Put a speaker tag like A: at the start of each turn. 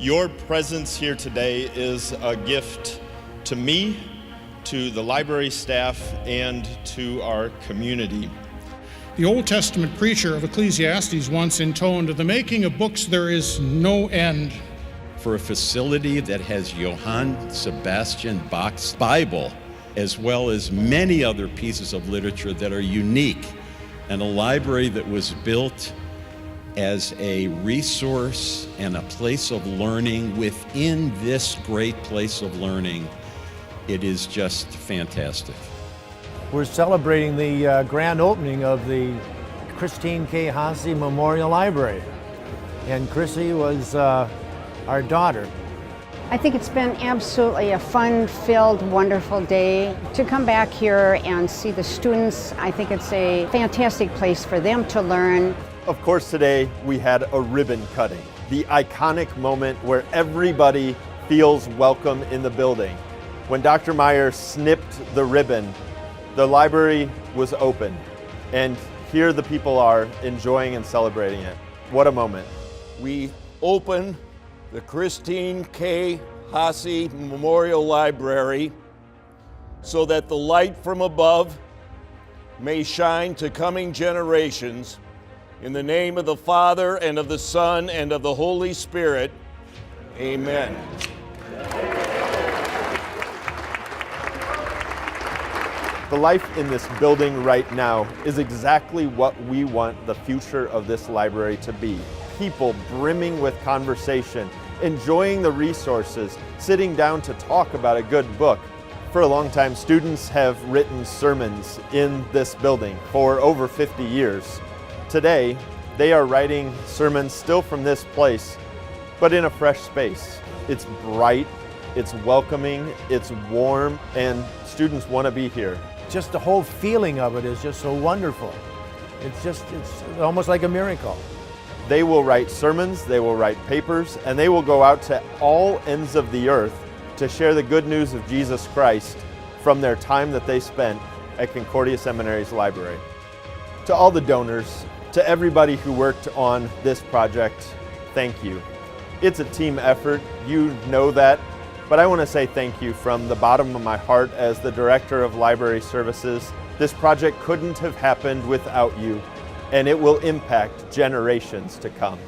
A: Your presence here today is a gift to me, to the library staff, and to our community.
B: The Old Testament preacher of Ecclesiastes once intoned, "The making of books there is no end."
C: For a facility that has Johann Sebastian Bach's Bible, as well as many other pieces of literature that are unique, and a library that was built as a resource and a place of learning within this great place of learning, it is just fantastic.
D: We're celebrating the grand opening of the Kristine K. Hasse Memorial Library, and Chrissy was our daughter.
E: I think it's been absolutely a fun-filled, wonderful day. To come back here and see the students, I think it's a fantastic place for them to learn.
F: Of course, today we had a ribbon cutting, the iconic moment where everybody feels welcome in the building. When Dr. Meyer snipped the ribbon, the library was open, and here the people are enjoying and celebrating it. What a moment.
G: We open the Kristine K. Hasse Memorial Library so that the light from above may shine to coming generations. In the name of the Father, and of the Son, and of the Holy Spirit, amen.
F: The life in this building right now is exactly what we want the future of this library to be. People brimming with conversation, enjoying the resources, sitting down to talk about a good book. For a long time, students have written sermons in this building for over 50 years. Today, they are writing sermons still from this place, but in a fresh space. It's bright, it's welcoming, it's warm, and students want to be here.
D: Just the whole feeling of it is just so wonderful. It's almost like a miracle.
F: They will write sermons, they will write papers, and they will go out to all ends of the earth to share the good news of Jesus Christ from their time that they spent at Concordia Seminary's library. To all the donors, to everybody who worked on this project, thank you. It's a team effort, you know that, but I want to say thank you from the bottom of my heart as the Director of Library Services. This project couldn't have happened without you, and it will impact generations to come.